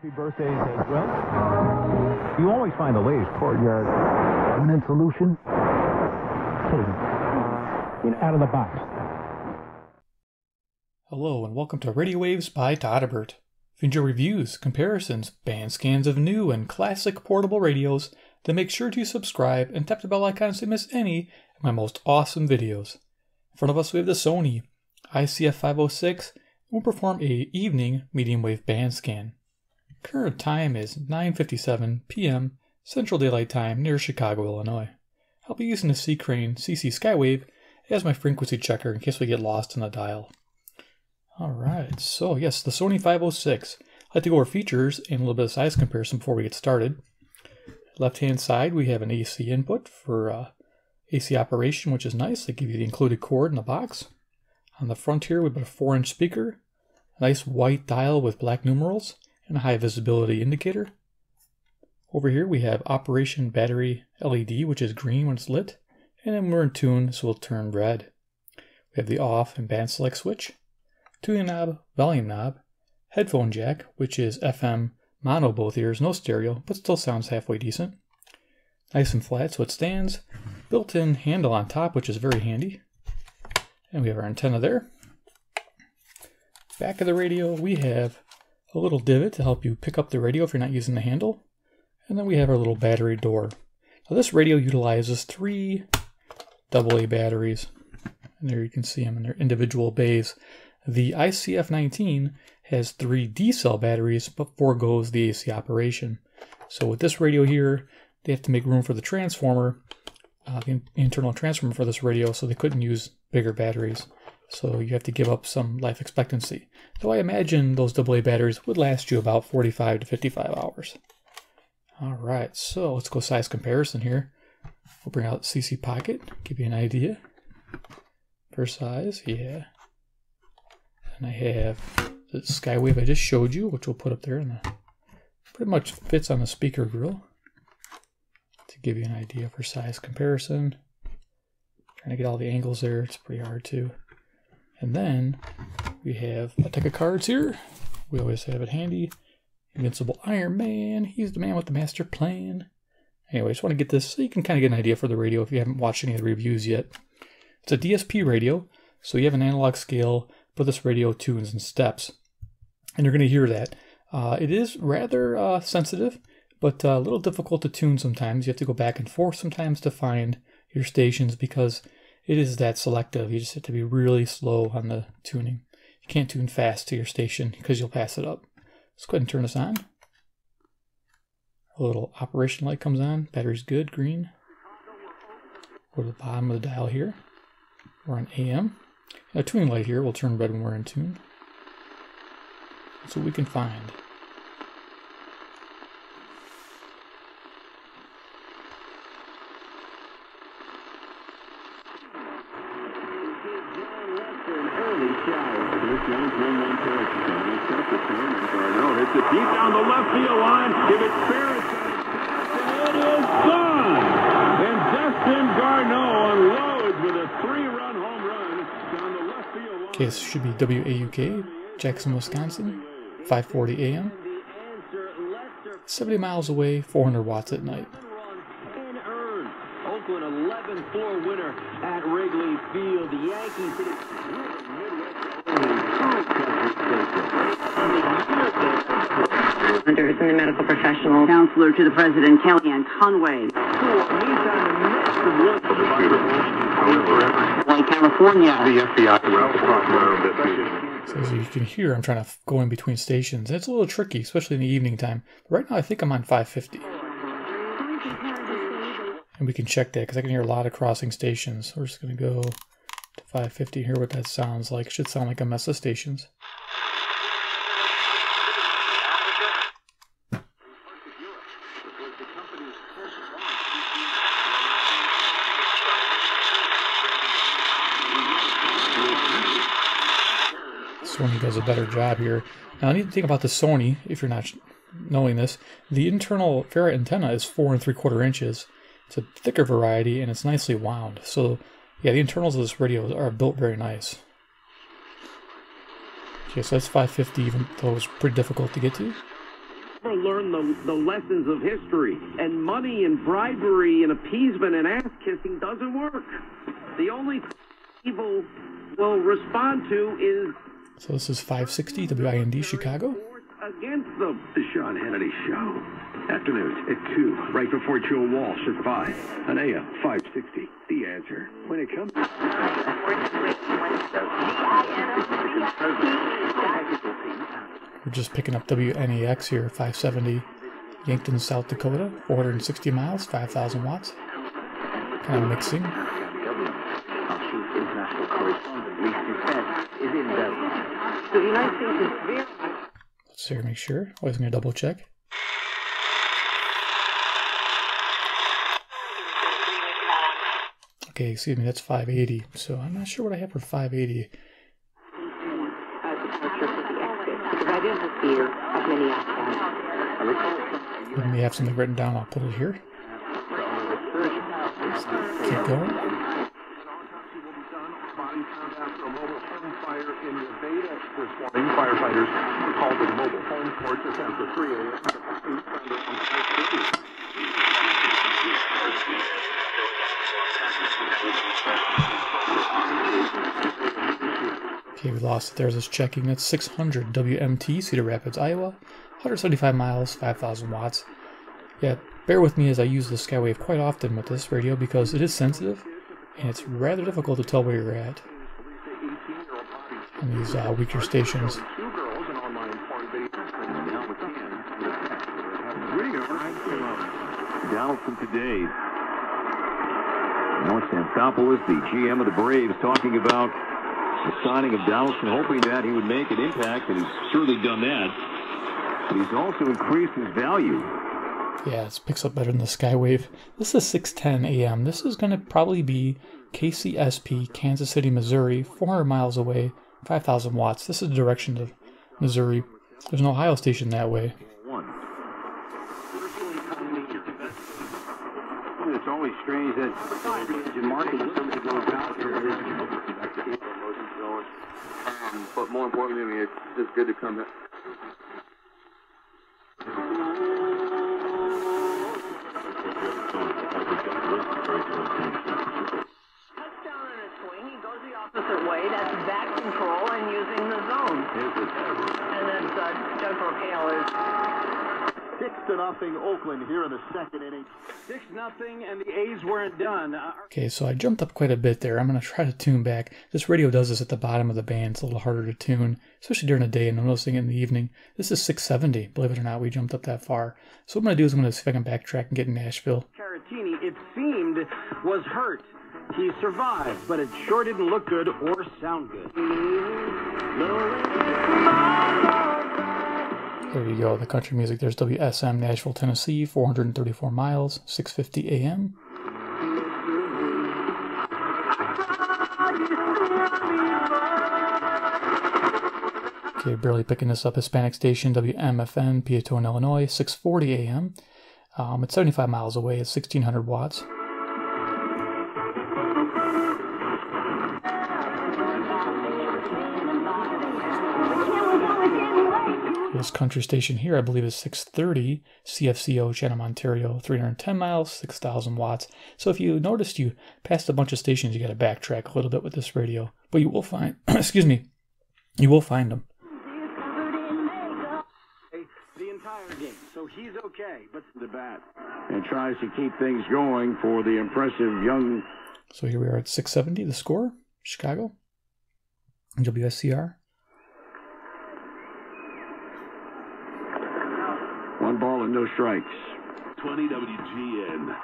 Happy birthdays as well. You always find the latest courtyard permanent solution. Out of the box. Hello and welcome to Radio Waves by Todderbert. If you enjoy reviews, comparisons, band scans of new and classic portable radios, then make sure to subscribe and tap the bell icon so you miss any of my most awesome videos. In front of us we have the Sony ICF-506 and we'll perform a evening medium wave band scan. Current time is 9:57 p.m. Central Daylight Time near Chicago, Illinois. I'll be using the C-Crane CC Skywave as my frequency checker in case we get lost in the dial. Alright, so yes, the Sony 506. I'd like to go over features and a little bit of size comparison before we get started. Left hand side we have an AC input for AC operation, which is nice. They give you the included cord in the box. On the front here we've got a 4-inch speaker, a nice white dial with black numerals, and a high visibility indicator. Over here we have operation battery LED, which is green when it's lit, and then we're in tune, so it'll turn red. We have the off and band select switch, tuning knob, volume knob, headphone jack, which is FM mono both ears, no stereo, but still sounds halfway decent. Nice and flat so it stands. Built-in handle on top, which is very handy. And we have our antenna there. Back of the radio we have a little divot to help you pick up the radio if you're not using the handle. And then we have our little battery door. Now this radio utilizes 3 AA batteries. And there you can see them in their individual bays. The ICF-19 has 3 D-cell batteries but forgoes the AC operation. So with this radio here, they have to make room for the transformer, the internal transformer for this radio, so they couldn't use bigger batteries. So you have to give up some life expectancy. Though I imagine those AA batteries would last you about 45 to 55 hours. Alright, so let's go size comparison here. We'll bring out CC Pocket, give you an idea. For size, yeah. And I have the Skywave I just showed you, which we'll put up there, and pretty much fits on the speaker grill. To give you an idea for size comparison. Trying to get all the angles there, it's pretty hard too. And then we have a deck of cards here. We always have it handy. Invincible Iron Man, he's the man with the master plan. Anyway, I just want to get this so you can kind of get an idea for the radio if you haven't watched any of the reviews yet. It's a DSP radio, so you have an analog scale, but this radio tunes in steps. And you're going to hear that. It is rather sensitive, but a little difficult to tune sometimes. You have to go back and forth sometimes to find your stations because it is that selective. You just have to be really slow on the tuning. You can't tune fast to your station because you'll pass it up. Let's go ahead and turn this on. A little operation light comes on. Battery's good, green. Go to the bottom of the dial here. We're on AM. And a tuning light here will turn red when we're in tune. That's what we can find. Hits it deep down the left field line. Give it fair. It is gone. And Dustin Garneau unloads with a 3-run home run down the left field line. Okay, this should be WAUK, Jackson, Wisconsin, 5:40 AM. 70 miles away, 400 watts at night. Oakland 11-4 winner at Wrigley Field. The Yankees hit it. Is in the medical professional counselor to the president, Kellyanne Conway. California. The FBI. So as you can hear, I'm trying to go in between stations. It's a little tricky, especially in the evening time. But right now, I think I'm on 550. And we can check that because I can hear a lot of crossing stations. So we're just going to go to 550, hear what that sounds like. It should sound like a mess of stations. Sony does a better job here. Now, I need to think about the Sony, if you're not knowing this. The internal ferrite antenna is 4 3/4 inches. It's a thicker variety, and it's nicely wound. So, yeah, the internals of this radio are built very nice. Okay, so that's 550, even though it was pretty difficult to get to. to learn the lessons of history. And money and bribery and appeasement and ass-kissing doesn't work. The only thing people will respond to is... So this is 560 WIND Chicago. Against them. The Sean Hannity Show. Afternoons at 2, right before Joe Walsh at 5. On AM 560. The Answer. When it comes... We're just picking up WNEX here, 570 Yankton, South Dakota, 460 miles, 5,000 watts. Kind of mixing. Let's see here, make sure. Always going to double check. Okay, excuse me, that's 580. So I'm not sure what I have for 580. Let me have something written down. I'll put it here. Keep going. Firefighters called to the mobile home court just after 3 a.m. Okay, we lost it. There's this checking. That's 600 WMT, Cedar Rapids, Iowa. 175 miles, 5,000 watts. Yeah, bear with me as I use the Skywave quite often with this radio because it is sensitive and it's rather difficult to tell where you're at on these weaker stations. Donaldson today. North Anthopoulos, the GM of the Braves, talking about the signing of Donaldson, hoping that he would make an impact, and he's certainly done that. But he's also increased his value. Yeah, it picks up better than the Skywave. This is 6:10 a.m. This is going to probably be KCSP, Kansas City, Missouri, 400 miles away, 5,000 watts. This is the direction of Missouri. There's an Ohio station that way. It's always strange that market goes out here. But more importantly, I mean, it's just good to come back. Opposite way, that's back control and using the zone. And then Doug Hale is 6-0 Oakland here in the second inning. 6-0, and the A's weren't done. Okay, so I jumped up quite a bit there. I'm going to try to tune back. This radio does this at the bottom of the band. It's a little harder to tune, especially during the day, and I'm noticing it in the evening. This is 670. Believe it or not, we jumped up that far. So what I'm going to do is I'm going to see if I can backtrack and get in Nashville. Caratini, it seemed, was hurt. He survived, but it sure didn't look good or sound good. There you go, the country music. There's WSM, Nashville, Tennessee, 434 miles, 6:50 a.m. Okay, barely picking this up. Hispanic station, WMFN, Peatone, Illinois, 6:40 a.m. It's 75 miles away. It's 1,600 watts. This country station here, I believe, is 630 CFCO, Chatham, Ontario, 310 miles, 6,000 watts. So if you noticed, you passed a bunch of stations, you got to backtrack a little bit with this radio. But you will find, excuse me, you will find them. The entire game, so he's okay, but The bat and tries to keep things going for the impressive young. So here we are at 670, the score, Chicago, WSCR. 1 ball and no strikes. 20 WGN.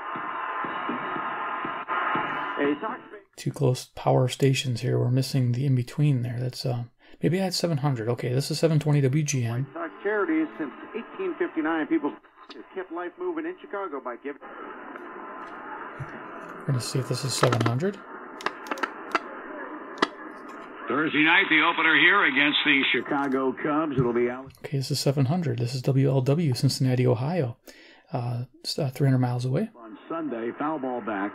Two close power stations here. We're missing the in-between there. That's maybe I had 700. Okay, this is 720 WGN. Sox charities since 1859. People kept life moving in Chicago by giving. We're going to see if this is 700. Thursday night, the opener here against the Chicago Cubs. It'll be out. Okay, this is 700. This is WLW, Cincinnati, Ohio. It's 300 miles away. On Sunday, foul ball back.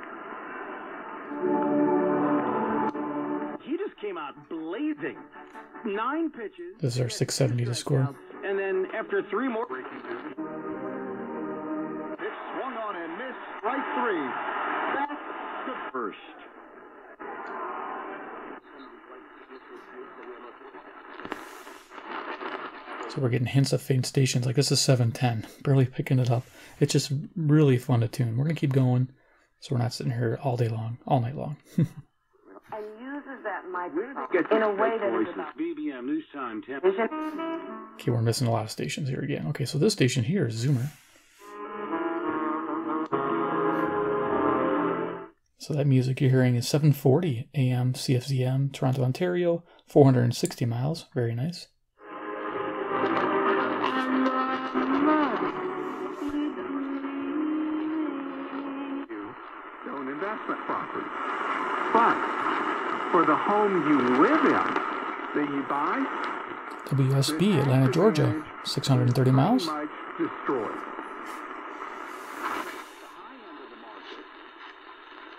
he just came out blazing. 9 pitches. This is our 670 to score. And then after 3 more... Right three. That's the first. So we're getting hints of faint stations. Like this is 710. Barely picking it up. It's just really fun to tune. We're going to keep going so we're not sitting here all day long, all night long. And uses that microphone in a way that is about BBM news time 10. Okay, we're missing a lot of stations here again. Okay, so this station here is Zoomer. So that music you're hearing is 740 AM CFZM, Toronto, Ontario, 460 miles. Very nice. Own investment property. But for the home you live in that you buy, WSB, Atlanta, Georgia, 630 miles. much destroyed.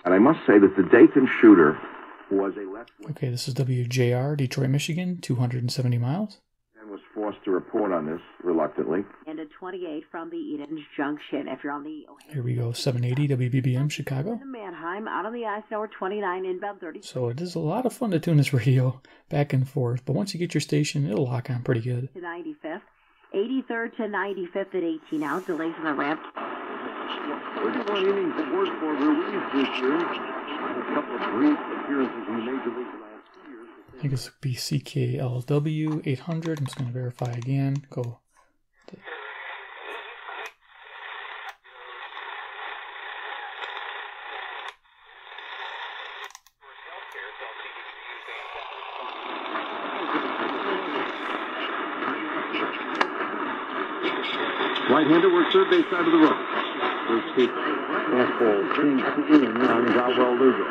And I must say that the Dayton shooter was a left-wing Okay, this is WJR, Detroit, Michigan, 270 miles. and was forced to report on this reluctantly. And a 28 from the Eden Junction. If you're on the Here we go, 780 WBBM, Chicago. Mannheim, out on the Eisenhower 29, inbound 30. So it is a lot of fun to tune this radio back and forth, but once you get your station, it'll lock on pretty good. To 95th. 83rd to 95th at 18 out. Delays on the ramp. 31 innings of work for Ruiz this year. A couple of brief appearances in the major league the last 2 years. I think this would be CKLW 800. I'm just going to verify again. Go. Right-hander, we're third base side of the road. First pitch, fastball, swing, on Galwell Lugo.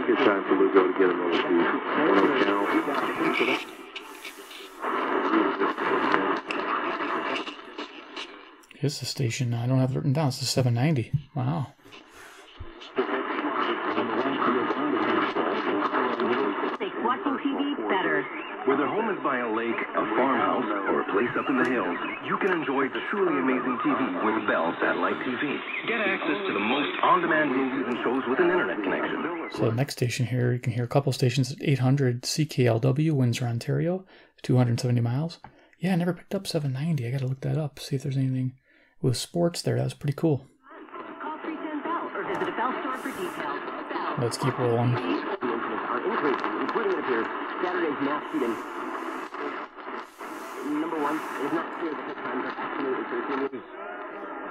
Good time for Lugo to get him over to 1-0 count. Here's the station. I don't have it written down. It's the 790. Wow. Makes watching TV better. Whether home is by a lake, a farmhouse, or a place up in the hills, you can enjoy truly amazing TV with Bell Satellite TV. Get access to the most on-demand movies and shows with an internet connection. So the next station here, you can hear a couple stations at 800 CKLW, Windsor, Ontario, 270 miles. Yeah, I never picked up 790. I got to look that up, see if there's anything with sports there. That was pretty cool. Call 310 Bell or visit a Bell store for details. Bell. Let's keep rolling. Including, it appears, Saturday's mass shooting. Number one, it is not clear that hit times are absolutely certain.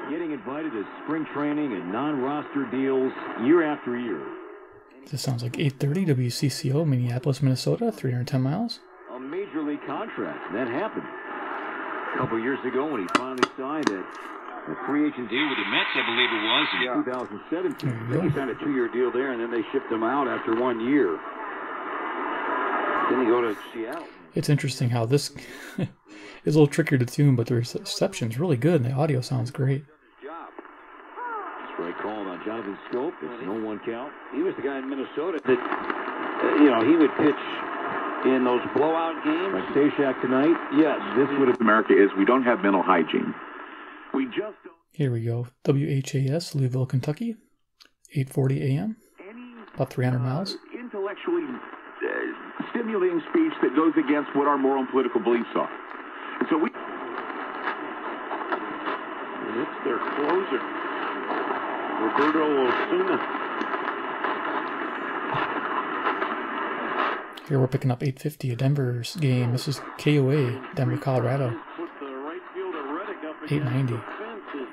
Getting invited to spring training and non-roster deals year after year. This sounds like 830 WCCO, Minneapolis, Minnesota, 310 miles. A major league contract. That happened a couple years ago when he finally signed a free agent deal with the Mets, I believe it was, in 2017. He signed a 2-year deal there, and then they shipped him out after 1 year. Then he go to Seattle. It's interesting how this is a little trickier to tune, but the reception's really good and the audio sounds great. Strike called on Jonathan Scope. It's an 0-1 count. He was the guy in Minnesota that, he would pitch in those blowout games. Like Stashak tonight. Yes, this would have. America is we don't have mental hygiene. We just don't. Here we go. WHAS, Louisville, Kentucky, 840 AM, about 300 miles. Intellectually stimulating speech that goes against what our moral and political beliefs are. And so we. And it's their closer, Roberto Osuna. Here we're picking up 850, a Denver's game. This is KOA, Denver, Colorado. 890.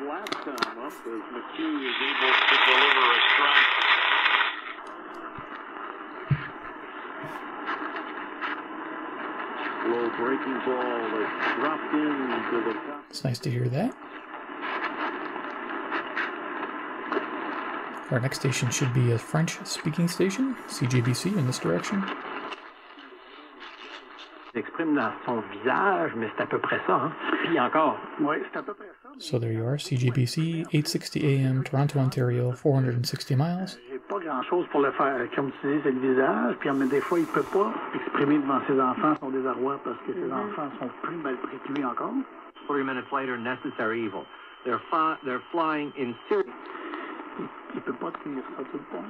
Last time up as McHugh is able to deliver a strike. Low breaking ball that dropped into the top. It's nice to hear that. Our next station should be a French-speaking station, CJBC, in this direction. Exprime dans son visage, mais c'est à peu près ça, hein. Puis encore. Oui, c'est à peu près ça. So there you are, CJBC, 860 AM, Toronto, Ontario, 460 miles. J'ai pas grand-chose pour le faire, comme tu dis, c'est le visage, puis des fois, il peut pas exprimer devant ses enfants son désarroi parce que ses enfants sont plus mal pris que lui encore. 40 minutes later, necessary evil. They're flying in series. Il peut pas tenir ça tout le temps.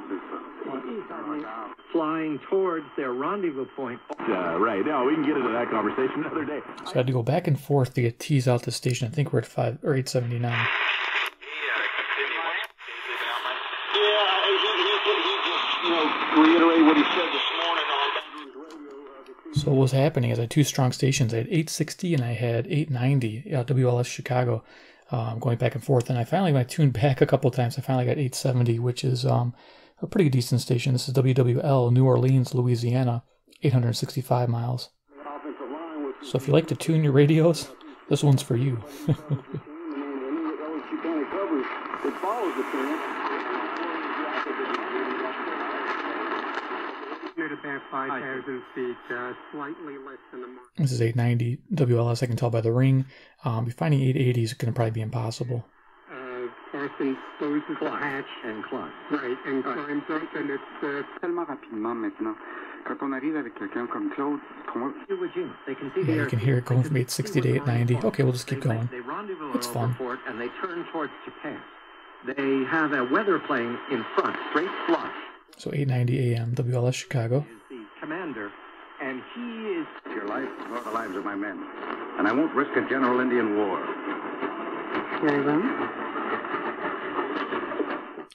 Flying towards their rendezvous point. Right. No, we can get into that conversation another day. So I had to go back and forth to get teased out the station. I think we're at 5 or 879. Reiterate what he said this morning. So what was happening is I had two strong stations. I had 860 and I had 890, WLS Chicago, going back and forth. And I finally, when I tuned back a couple of times, I finally got 870, which is a pretty decent station. This is WWL, New Orleans, Louisiana, 865 miles. So if you like to tune your radios, this one's for you. About 5,000 feet, slightly less than the mark. This is 890 WLS, I can tell by the ring. Finding 880 is going to probably be impossible. Carson closes the hatch and climbs. Right, and climbs up, and it's tellement rapidement maintenant. Quand on arrive avec quelqu'un comme Claude, yeah, you can hear it going from 860 to 890. Okay, we'll just keep going. It's fun. And they turn towards Japan. They have a weather plane in front, straight flush. So 890 AM, WLS Chicago. The commander, and he is... Your life or the lives of my men. And I won't risk a general Indian war. Very well.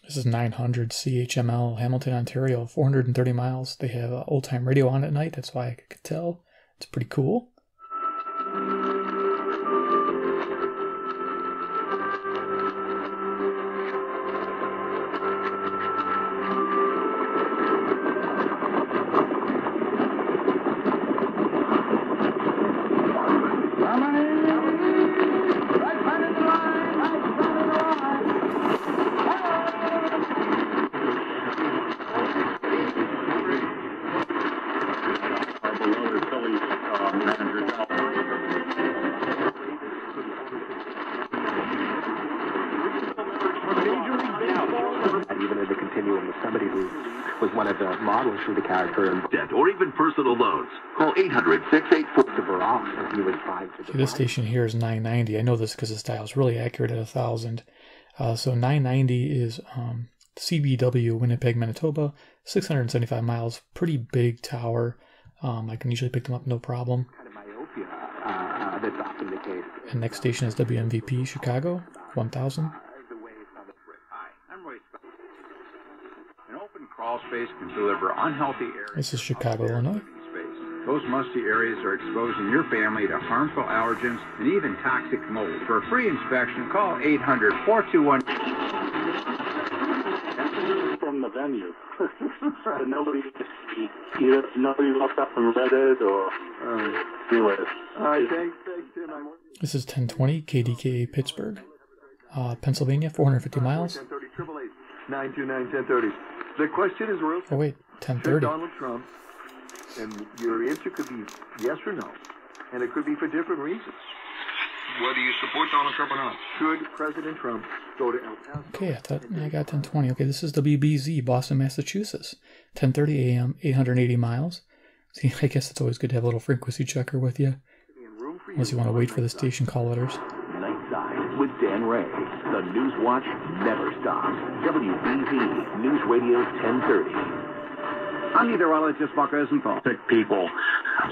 This is 900 CHML, Hamilton, Ontario, 430 miles. They have old-time radio on at night. That's why I could tell. It's pretty cool. For the character and debt or even personal loans. Call 800-684. See, this station here is 990. I know this because this dial is really accurate at 1,000. So 990 is CBW, Winnipeg, Manitoba, 675 miles. Pretty big tower. I can usually pick them up no problem. That's often the case. And next station is WMVP, Chicago, 1,000. Crawl space can deliver unhealthy areas. This is Chicago, Illinois. Those musty areas are exposing your family to harmful allergens and even toxic mold. For a free inspection, call 800-421. From the venue. Nobody looked up and read it or do it. All right, thanks, Tim. This is 1020 KDKA Pittsburgh, Pennsylvania, 450 miles. 929-1030. The question is real. Oh wait, 1030. Donald Trump, and your answer could be yes or no, and it could be for different reasons. Whether you support Donald Trump or not. Should President Trump go to El Paso? Okay, I thought I got 1020. Okay, this is WBZ, Boston, Massachusetts, 1030 AM, 880 miles. See, I guess it's always good to have a little frequency checker with you, unless you want to wait for the station call letters. Nightside with Dan Ray. The News Watch never stops. WBZ News Radio 1030. I'm meteorologist Mark Rosenthal. Sick people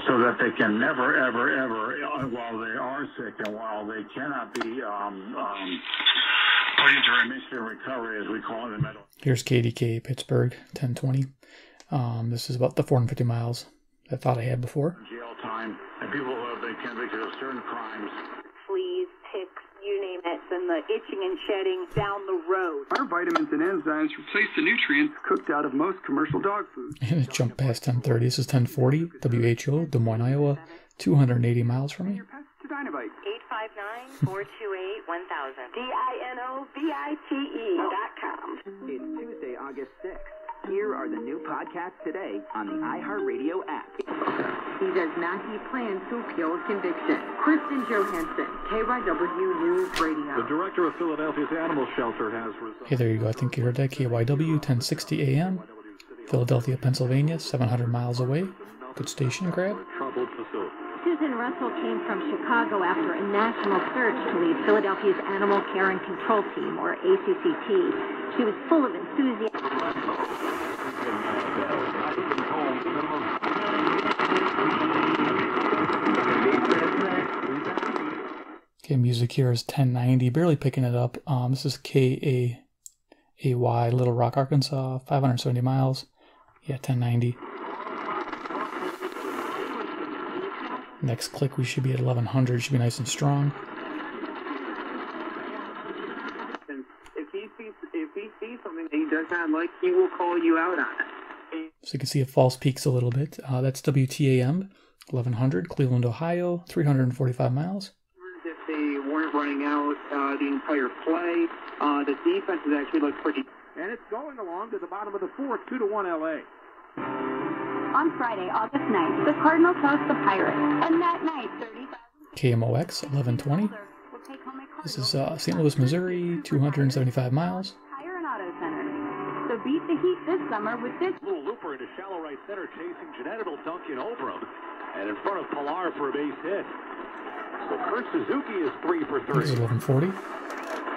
so that they can never, ever, ever, while they are sick and while they cannot be put into remission and recovery, as we call it in medical. Here's KDK Pittsburgh, 1020. This is about the 450 miles I thought I had before. Jail time and people who have been convicted of certain crimes. Fleas, ticks, you name it, and the itching and shedding down the road. Our vitamins and enzymes replace the nutrients cooked out of most commercial dog food. And it jumped past 1030. This is 1040, WHO, Des Moines, Iowa, 280 miles from me. Dynamite. 859-428-1000. DINOVITE.com. It's Tuesday, August 6th. Here are the new podcasts today on the iHeartRadio app. He does not have plans to appeal a conviction. Kristen Johansson, KYW News Radio. The director of Philadelphia's animal shelter has resigned. Hey, there you go. I think you heard that. KYW 1060 AM, Philadelphia, Pennsylvania, 700 miles away. Good station grab. Troubled facility. Susan Russell came from Chicago after a national search to lead Philadelphia's Animal Care and Control Team, or ACCT. She was full of enthusiasm. Okay, music here is 1090, barely picking it up. This is KAAY, Little Rock, Arkansas, 570 miles. Yeah, 1090. Next click, we should be at 1100. Should be nice and strong. If he sees something that he does not like, he will call you out on it. So you can see it false peaks a little bit. That's WTAM, 1100, Cleveland, Ohio, 345 miles. If they weren't running out the entire play, the defense has actually looked pretty. And it's going along to the bottom of the fourth, 2-1 LA. On Friday, August 9th, the Cardinals host the Pirates, and that night, 30,000 KMOX, 1120. This is St. Louis, Missouri, 275 miles. Tire and Auto Center. So beat the heat this summer with this. Little looper into shallow right center, chasing Janetto Duncan over him, and in front of Pilar for a base hit. So Kurt Suzuki is 3 for 3. This is 1140.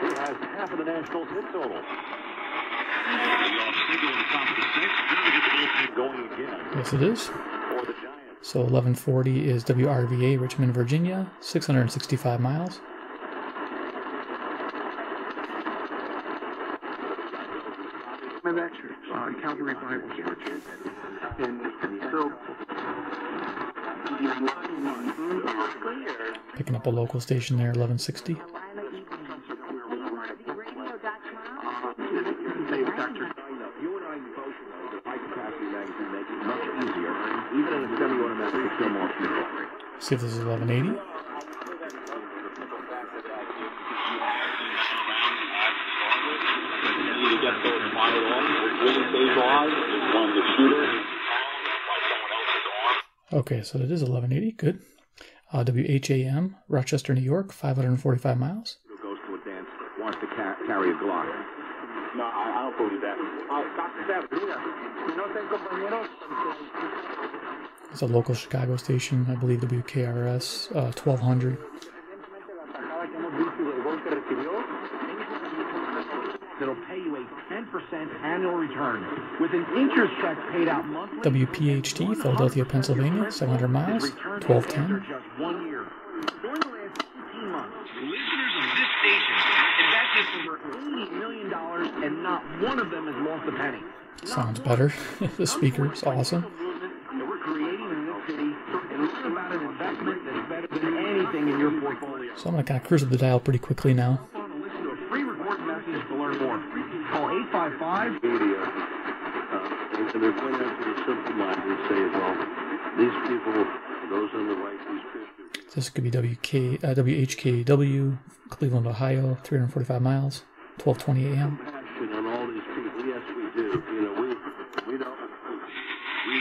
He has half of the Nationals hit total. Yes, it is. So 1140 is WRVA, Richmond, Virginia, 665 miles. Calgary Bible Church. And so, Picking up a local station there, 1160. See if this is 1180. Okay, so it is 1180. Good. WHAM, Rochester, New York, 545 miles. Goes to a dance, wants to carry a Glock. No, I don't believe that. It's a local Chicago station, I believe WKRS, 1200. That'll pay you a 10% annual return with an interest check paid out monthly. WPHT, Philadelphia, Pennsylvania, 700 miles, 1210. Just 1 year. During the last 18 months, Listeners of this station invested over $80 million, and not one of them has lost a penny. Sounds better. The speaker is awesome. That we're creating in this city, and learn about an investment that's better than anything in your portfolio. So I'm going to kind of cruise up the dial pretty quickly now. Listen to a free recorded message to learn more. Call 855. And they're going out to the simple mind and say, well, these people, those on the right, these Christians. This could be WHKW, Cleveland, Ohio, 345 miles, 12:20 a.m. Compassion on all these people. Yes, we do. You know, we don't. We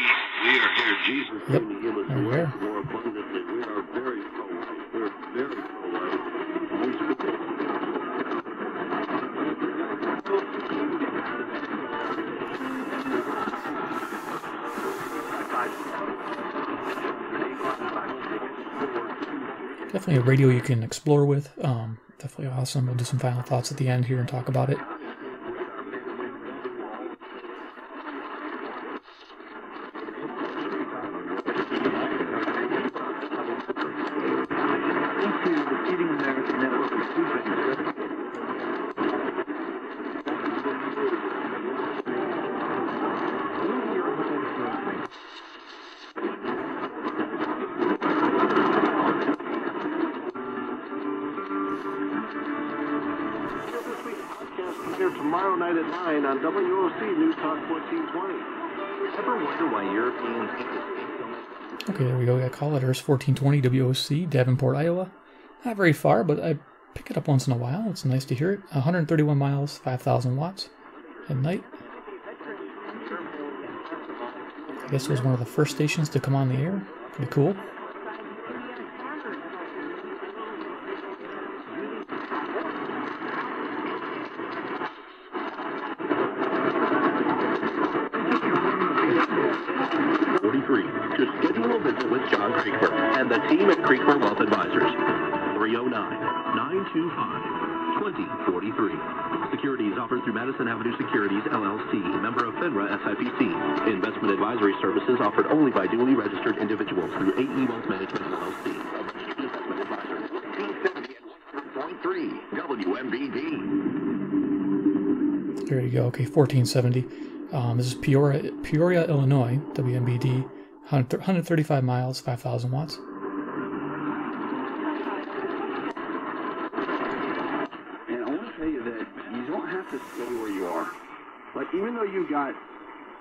are here. Jesus came to give us life more abundantly. We are very pro-life. We're very pro-life. We speak. Definitely a radio you can explore with. Definitely awesome. We'll do some final thoughts at the end here and talk about it. Tomorrow night at 9 on WOC News Talk 1420. Ever wonder why Europeans think this is Okay, there we go. We got call letters 1420 WOC, Davenport, Iowa. Not very far, but I pick it up once in a while. It's nice to hear it. 131 miles, 5,000 watts at night. I guess it was one of the first stations to come on the air. Pretty cool. To schedule a visit with John Creekmer and the team at Creekmer Wealth Advisors. 309-925-2043. Securities offered through Madison Avenue Securities, LLC, member of FINRA SIPC. Investment advisory services offered only by duly registered individuals through AE Wealth Management, LLC. A registered investment advisor. 1870.3 WMBD. There you go. Okay, 1470. This is Peoria, Illinois, WMBD, 135 miles, 5,000 watts. And I want to tell you that you don't have to stay where you are. Like, even though you got,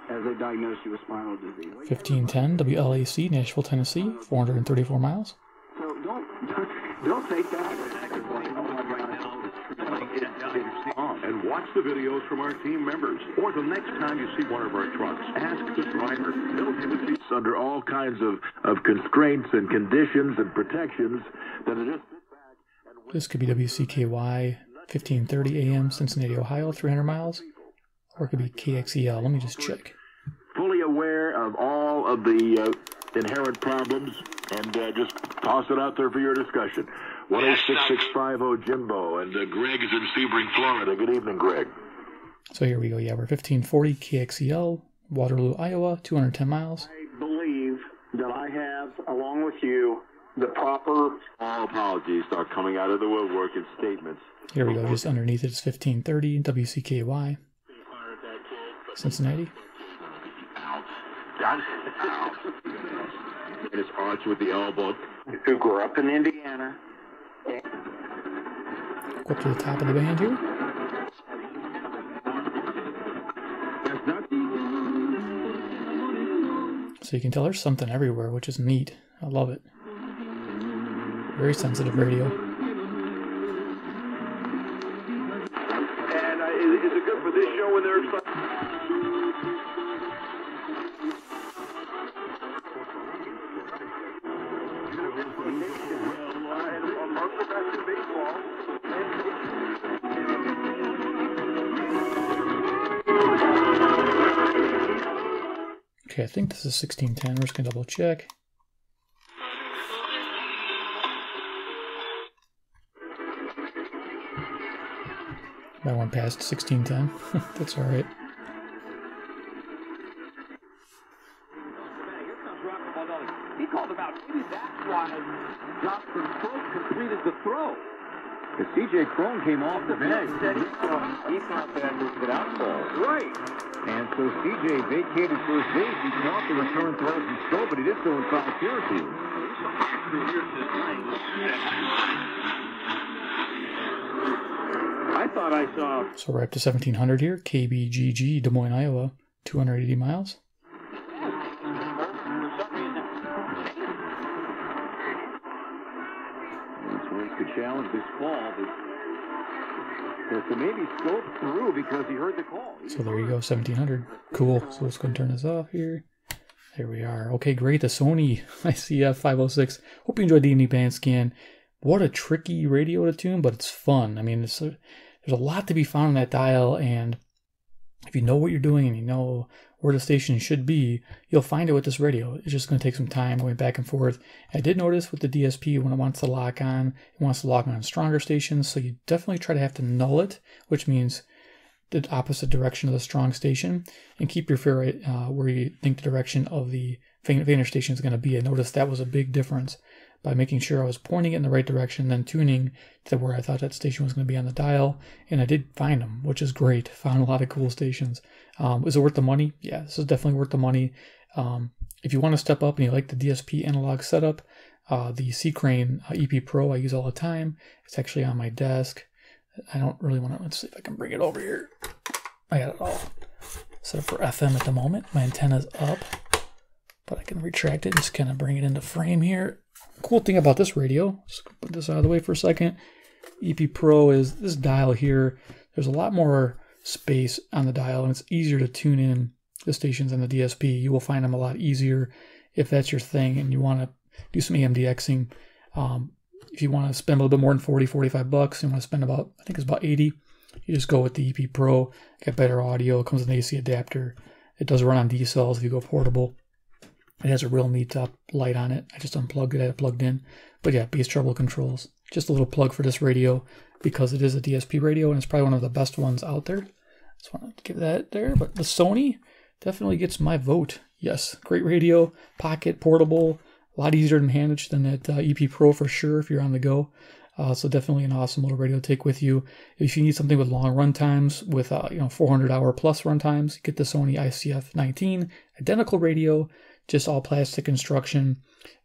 as they diagnosed you with spinal disease. 1510, WLAC, Nashville, Tennessee, 434 miles. So don't take that. And watch the videos from our team members. Or the next time you see one of our trucks, ask the driver. They'll give it to you. Under all kinds of constraints and conditions and protections, then it is. This could be WCKY, 1530 AM, Cincinnati, Ohio, 300 miles. Or it could be KXEL. Let me just check. Fully aware of all of the inherent problems, and just toss it out there for your discussion. 1-866-50 Jimbo, and Greg is in Sebring, Florida. Good evening, Greg. So here we go. Yeah, we're 1540 KXEL, Waterloo, Iowa, 210 miles. I believe that I have, along with you, the proper... All apologies start coming out of the woodwork in statements. Here we go. Just underneath it is 1530 WCKY, Cincinnati. Got it. And it's Arch with the elbow. Who grew up in Indiana. Go up to the top of the band here. So you can tell there's something everywhere, which is neat. I love it. Very sensitive radio. And is it good for this show when they're excited? Okay, I think this is 1610. We're just going to double check. I went past 1610. That's all right. He called about maybe that's why Johnson completed the throw. Because C.J. Crone came off the bench. He thought that moved it out ball. Right. And so C.J. vacated first base. He caught the return throws and stole, but he did so in foul territory. I thought I saw... So we're up to 1700 here. KBGG, Des Moines, Iowa, 280 miles. Could challenge this call, but so maybe scope through because he heard the call. So there you go, 1700. Cool. So let's go and turn this off here. There we are. Okay, great. The Sony ICF-506. Hope you enjoyed the evening band scan. What a tricky radio to tune, but it's fun. I mean, there's a lot to be found in that dial, and if you know what you're doing and you know where the station should be, you'll find it with this radio. It's just going to take some time going back and forth. I did notice with the DSP, when it wants to lock on, it wants to lock on stronger stations, so you definitely try to have to null it, which means the opposite direction of the strong station, and keep your ferrite where you think the direction of the fainter station is going to be. I noticed that was a big difference by making sure I was pointing it in the right direction, then tuning to where I thought that station was going to be on the dial, and I did find them, which is great. Found a lot of cool stations. Is it worth the money? Yeah, this is definitely worth the money. If you want to step up and you like the DSP analog setup, the C-Crane EP Pro I use all the time. It's actually on my desk. I don't really want to, let's see if I can bring it over here. I got it all set up for FM at the moment. My antenna's up, but I can retract it and just kind of bring it into frame here. Cool thing about this radio, let's put this out of the way for a second. EP Pro is this dial here. There's a lot more space on the dial, and it's easier to tune in the stations on the DSP. You will find them a lot easier if that's your thing and you want to do some AMDXing. If you want to spend a little bit more than $40-$45, you want to spend about, I think it's about 80. You just go with the EP Pro, get better audio. It comes with an AC adapter. It does run on D cells if you go portable. It has a real neat light on it. I just unplugged it, I had it plugged in. But yeah, bass treble controls. Just a little plug for this radio because it is a DSP radio and it's probably one of the best ones out there. Just want to give that there. But the Sony definitely gets my vote. Yes, great radio, pocket, portable, a lot easier to manage than that EP Pro for sure if you're on the go. So definitely an awesome little radio to take with you. If you need something with long run times, with 400-hour plus run times, get the Sony ICF-19 identical radio, just all plastic construction,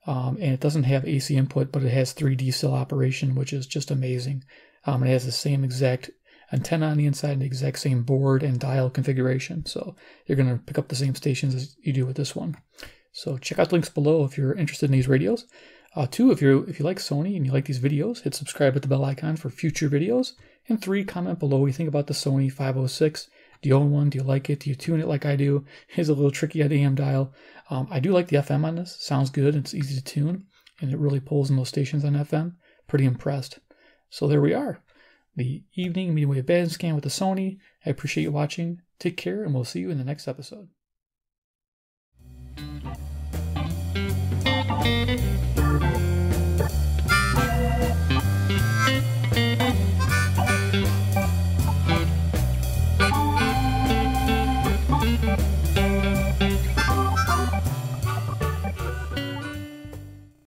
and it doesn't have AC input, but it has 3D cell operation, which is just amazing. It has the same exact antenna on the inside and the exact same board and dial configuration, so you're going to pick up the same stations as you do with this one. So check out the links below if you're interested in these radios. 2, if you like Sony and you like these videos, hit subscribe with the bell icon for future videos. And 3, comment below what you think about the Sony 506. Do you own one? Do you like it? Do you tune it like I do? It's a little tricky at AM dial. I do like the FM on this. Sounds good. It's easy to tune, and it really pulls in those stations on FM. Pretty impressed. So there we are. The evening medium wave band scan with the Sony. I appreciate you watching. Take care, and we'll see you in the next episode.